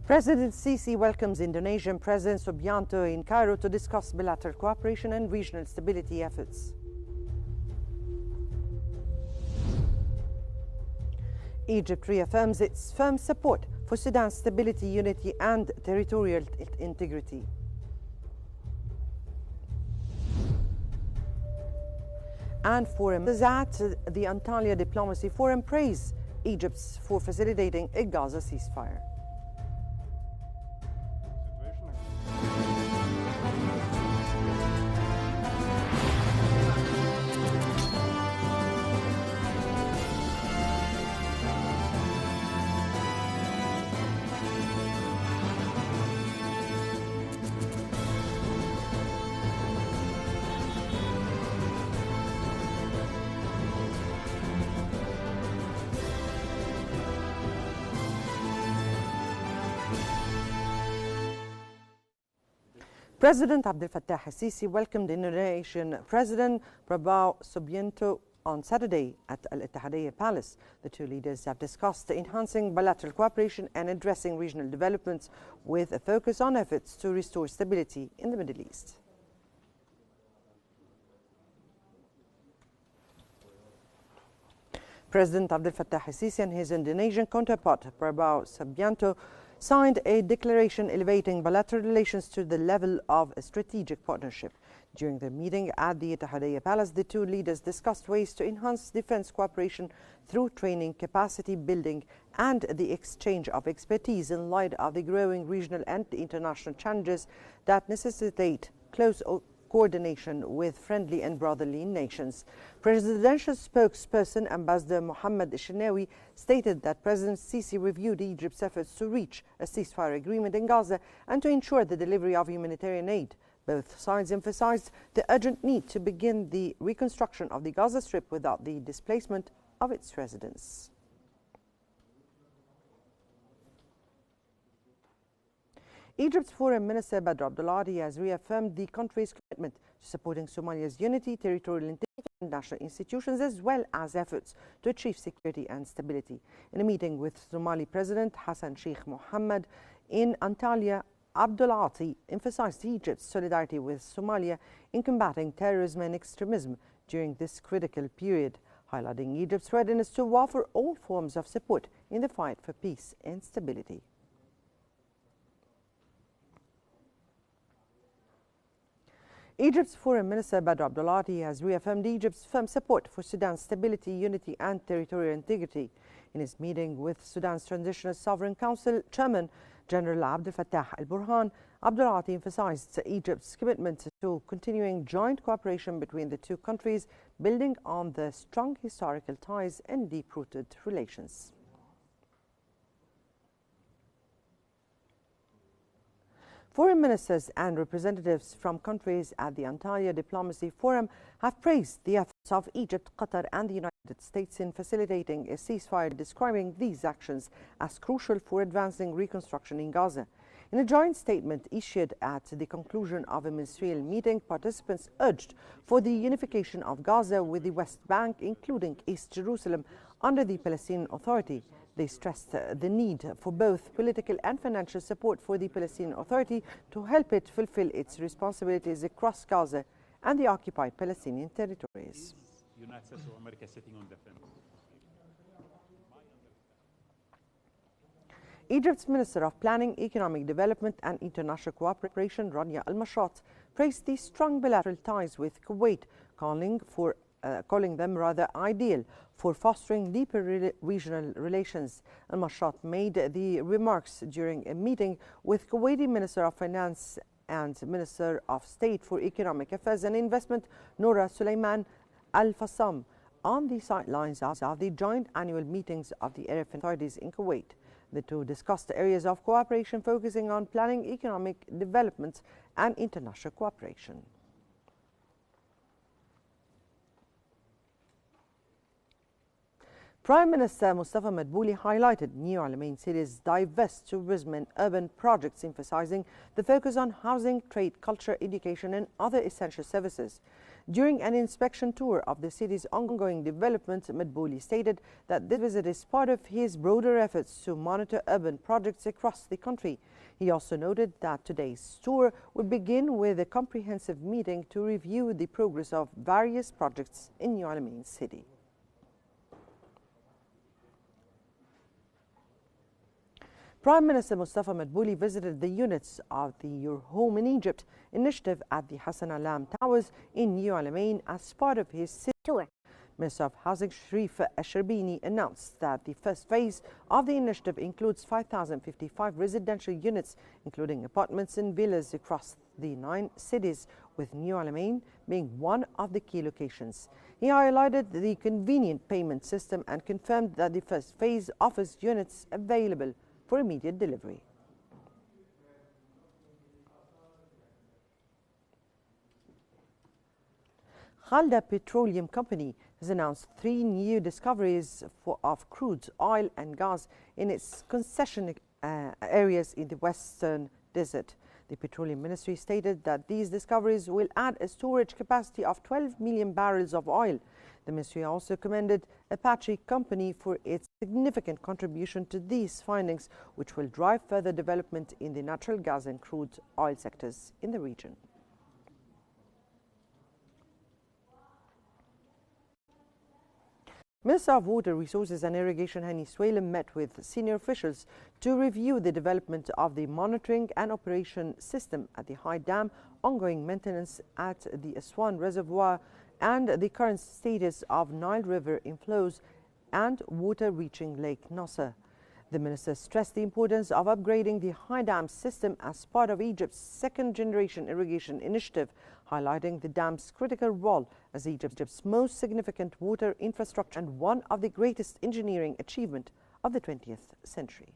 President Sisi welcomes Indonesian President Subianto in Cairo to discuss bilateral cooperation and regional stability efforts. Egypt reaffirms its firm support for Sudan's stability, unity and territorial integrity. And forum at the Antalya Diplomacy Forum praise Egypt for facilitating a Gaza ceasefire. President Abdel Fattah El Sisi welcomed Indonesian President Prabowo Subianto on Saturday at Al Ittihadiyya Palace. The two leaders have discussed enhancing bilateral cooperation and addressing regional developments with a focus on efforts to restore stability in the Middle East. President Abdel Fattah El Sisi and his Indonesian counterpart Prabowo Subianto signed a declaration elevating bilateral relations to the level of a strategic partnership. During their meeting at the Ittihadiyya Palace, the two leaders discussed ways to enhance defense cooperation through training, capacity building, and the exchange of expertise in light of the growing regional and international challenges that necessitate close coordination with friendly and brotherly nations. Presidential spokesperson Ambassador Mohammed Shenawi stated that President Sisi reviewed Egypt's efforts to reach a ceasefire agreement in Gaza and to ensure the delivery of humanitarian aid. Both sides emphasized the urgent need to begin the reconstruction of the Gaza Strip without the displacement of its residents. Egypt's Foreign Minister Badr Abdulati has reaffirmed the country's commitment to supporting Somalia's unity, territorial integrity, and national institutions, as well as efforts to achieve security and stability. In a meeting with Somali President Hassan Sheikh Mohammed in Antalya, Abdulati emphasized Egypt's solidarity with Somalia in combating terrorism and extremism during this critical period, highlighting Egypt's readiness to offer all forms of support in the fight for peace and stability. Egypt's Foreign Minister Badr Abdulati has reaffirmed Egypt's firm support for Sudan's stability, unity and territorial integrity. In his meeting with Sudan's Transitional Sovereign Council Chairman General Abdel Fattah al-Burhan, Abdulati emphasized Egypt's commitment to continuing joint cooperation between the two countries, building on the strong historical ties and deep-rooted relations. Foreign ministers and representatives from countries at the Antalya Diplomacy Forum have praised the efforts of Egypt, Qatar and the United States in facilitating a ceasefire, describing these actions as crucial for advancing reconstruction in Gaza. In a joint statement issued at the conclusion of a ministerial meeting, participants urged for the unification of Gaza with the West Bank, including East Jerusalem, under the Palestinian Authority. They stressed the need for both political and financial support for the Palestinian Authority to help it fulfill its responsibilities across Gaza and the occupied Palestinian territories. Egypt's Minister of Planning, Economic Development and International Cooperation, Rania Al-Mashat, praised the strong bilateral ties with Kuwait, calling them rather ideal for fostering deeper regional relations. Al-Mashat made the remarks during a meeting with Kuwaiti Minister of Finance and Minister of State for Economic Affairs and Investment, Noura Suleiman Al-Fassam, on the sidelines of the joint annual meetings of the Arab authorities in Kuwait. The two discussed areas of cooperation focusing on planning, economic development and international cooperation. Prime Minister Mustafa Madbouli highlighted New Alamein City's diverse tourism and urban projects, emphasizing the focus on housing, trade, culture, education and other essential services. During an inspection tour of the city's ongoing development, Madbouli stated that this visit is part of his broader efforts to monitor urban projects across the country. He also noted that today's tour will begin with a comprehensive meeting to review the progress of various projects in New Alamein City. Prime Minister Mustafa Madbouli visited the units of the Your Home in Egypt initiative at the Hassan Alam Towers in New Alamein as part of his city tour. Minister of Housing Sharif Al-Sharbini announced that the first phase of the initiative includes 5,055 residential units, including apartments and villas across the 9 cities, with New Alamein being one of the key locations. He highlighted the convenient payment system and confirmed that the first phase offers units available for immediate delivery. Khalda Petroleum Company has announced 3 new discoveries of crude oil and gas in its concession areas in the Western Desert. The Petroleum Ministry stated that these discoveries will add a storage capacity of 12 million barrels of oil. The ministry also commended Apache Company for its significant contribution to these findings, which will drive further development in the natural gas and crude oil sectors in the region. Minister of Water Resources and Irrigation Hani Suelem met with senior officials to review the development of the monitoring and operation system at the High Dam, ongoing maintenance at the Aswan Reservoir, and the current status of Nile River inflows and water reaching Lake Nasser. The minister stressed the importance of upgrading the High Dam system as part of Egypt's second-generation irrigation initiative, highlighting the dam's critical role as Egypt's most significant water infrastructure and one of the greatest engineering achievements of the 20th century.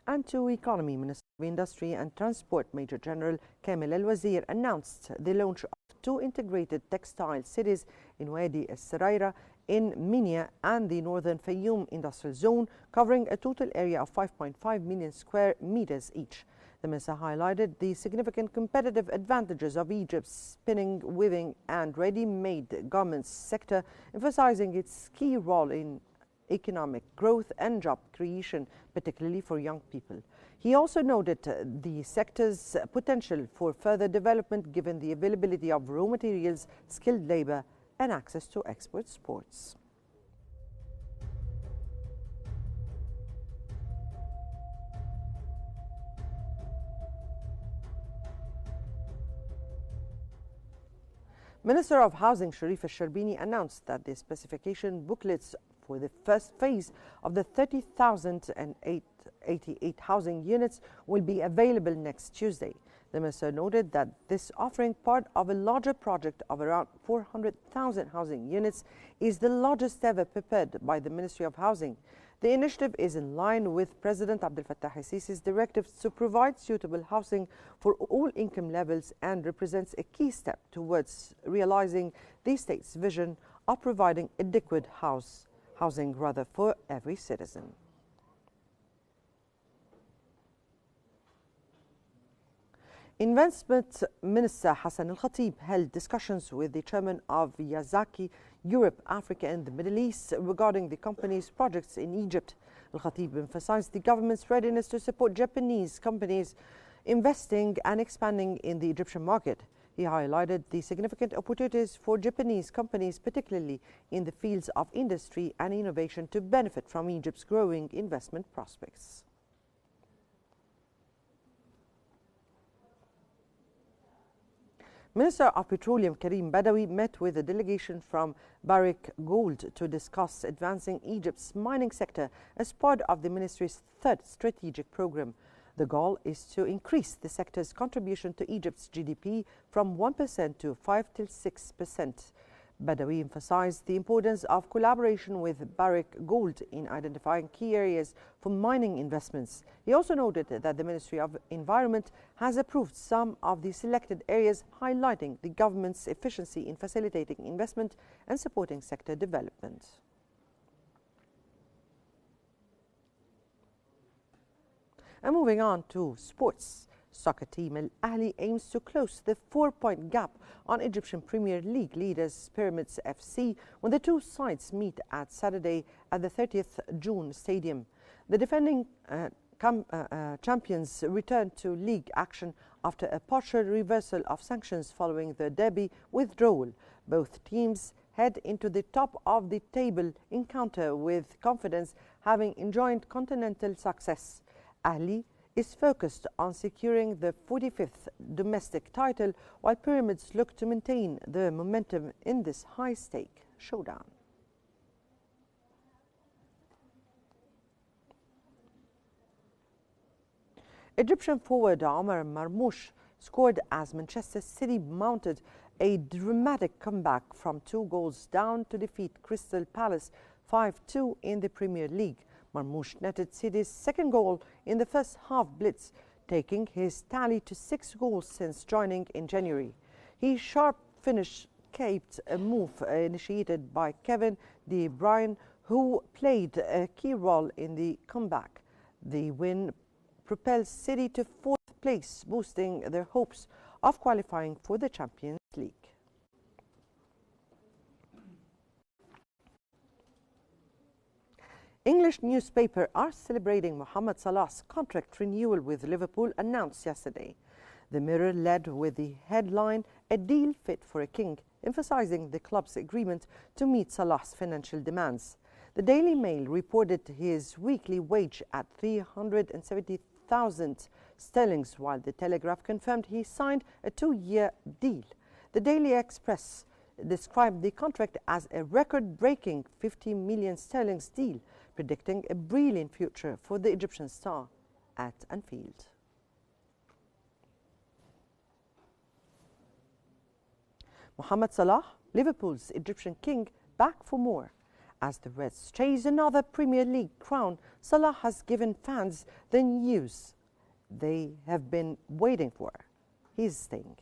And to Economy, Minister of Industry and Transport Major General Kamel El-Wazir announced the launch of 2 integrated textile cities in Wadi al-Saraira in Minya and the Northern Fayoum Industrial Zone, covering a total area of 5.5 million square meters each. The minister highlighted the significant competitive advantages of Egypt's spinning, weaving and ready-made garments sector, emphasizing its key role in economic growth and job creation, particularly for young people. He also noted the sector's potential for further development given the availability of raw materials, skilled labor, and access to export ports. Minister of Housing Sharif Al-Sharbini announced that the specification booklets for the first phase of the 30,088 housing units will be available next Tuesday. The minister noted that this offering, part of a larger project of around 400,000 housing units, is the largest ever prepared by the Ministry of Housing. The initiative is in line with President El Sisi's directives to provide suitable housing for all income levels and represents a key step towards realizing the state's vision of providing adequate housing for every citizen. Investment Minister Hassan Al-Khatib held discussions with the chairman of Yazaki, Europe, Africa and the Middle East regarding the company's projects in Egypt. Al-Khatib emphasized the government's readiness to support Japanese companies investing and expanding in the Egyptian market. He highlighted the significant opportunities for Japanese companies, particularly in the fields of industry and innovation, to benefit from Egypt's growing investment prospects. Minister of Petroleum Karim Badawi met with a delegation from Barrick Gold to discuss advancing Egypt's mining sector as part of the ministry's 3rd strategic program. The goal is to increase the sector's contribution to Egypt's GDP from 1% to 5 to 6% Badawi emphasized the importance of collaboration with Barrick Gold in identifying key areas for mining investments. He also noted that the Ministry of Environment has approved some of the selected areas, highlighting the government's efficiency in facilitating investment and supporting sector development. And moving on to sports. Soccer team Al Ahly aims to close the 4-point gap on Egyptian Premier League leaders Pyramids FC when the two sides meet at Saturday at the 30th June Stadium. The defending champions return to league action after a partial reversal of sanctions following the derby withdrawal. Both teams head into the top of the table encounter with confidence, having enjoyed continental success. Ahly is focused on securing the 45th domestic title, while Pyramids look to maintain the momentum in this high-stake showdown. Egyptian forward Omar Marmoush scored as Manchester City mounted a dramatic comeback from 2 goals down to defeat Crystal Palace 5-2 in the Premier League. Marmoush netted City's second goal in the first half blitz, taking his tally to 6 goals since joining in January. His sharp finish capped a move initiated by Kevin De Bruyne, who played a key role in the comeback. The win propels City to 4th place, boosting their hopes of qualifying for the Champions League. English newspapers are celebrating Mohamed Salah's contract renewal with Liverpool announced yesterday. The Mirror led with the headline, "A deal fit for a king," emphasizing the club's agreement to meet Salah's financial demands. The Daily Mail reported his weekly wage at 370,000 sterling, while the Telegraph confirmed he signed a 2-year deal. The Daily Express described the contract as a record-breaking 50 million sterling deal, predicting a brilliant future for the Egyptian star at Anfield. Mohamed Salah, Liverpool's Egyptian king, back for more. As the Reds chase another Premier League crown, Salah has given fans the news they have been waiting for. He's staying.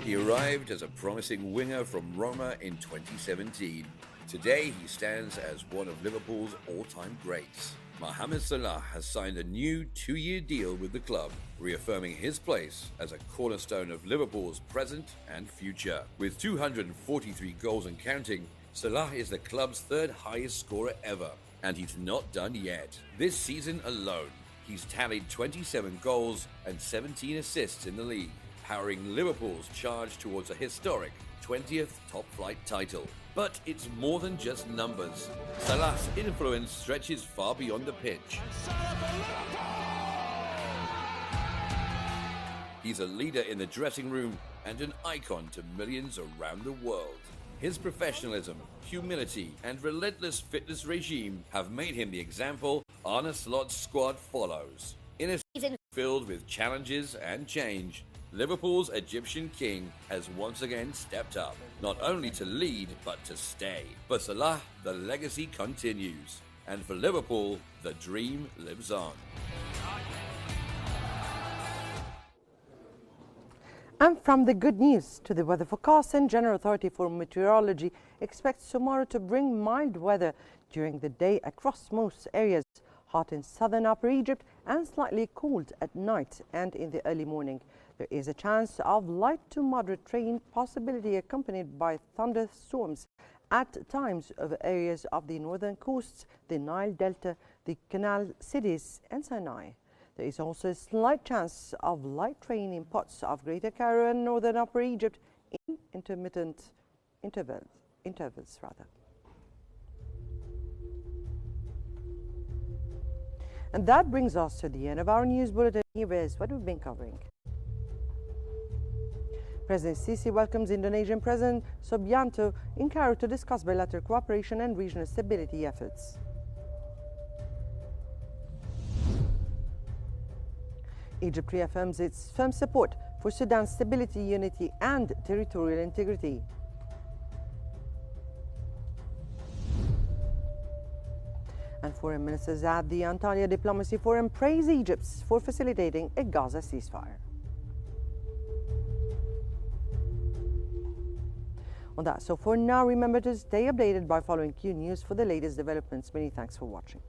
He arrived as a promising winger from Roma in 2017. Today, he stands as one of Liverpool's all-time greats. Mohamed Salah has signed a new 2-year deal with the club, reaffirming his place as a cornerstone of Liverpool's present and future. With 243 goals and counting, Salah is the club's 3rd highest scorer ever, and he's not done yet. This season alone, he's tallied 27 goals and 17 assists in the league, powering Liverpool's charge towards a historic 20th top-flight title. But it's more than just numbers. Salah's influence stretches far beyond the pitch. He's a leader in the dressing room and an icon to millions around the world. His professionalism, humility, and relentless fitness regime have made him the example Arne Slot's squad follows. In a season filled with challenges and change, Liverpool's Egyptian king has once again stepped up, not only to lead, but to stay. For Salah, the legacy continues. And for Liverpool, the dream lives on. And from the good news to the weather forecast, and General Authority for Meteorology expects tomorrow to bring mild weather during the day across most areas, hot in southern Upper Egypt and slightly cooled at night and in the early morning. There is a chance of light to moderate rain, possibility accompanied by thunderstorms at times over areas of the northern coasts, the Nile Delta, the Canal cities and Sinai. There is also a slight chance of light rain in parts of Greater Cairo and northern Upper Egypt in intermittent intervals. And that brings us to the end of our news bulletin. Here is what we've been covering. President El Sisi welcomes Indonesian President Subianto in Cairo to discuss bilateral cooperation and regional stability efforts. Egypt reaffirms its firm support for Sudan's stability, unity, and territorial integrity. And foreign ministers at the Antalya Diplomacy Forum praise Egypt for facilitating a Gaza ceasefire. On that, so for now, remember to stay updated by following Qnews for the latest developments. Many thanks for watching.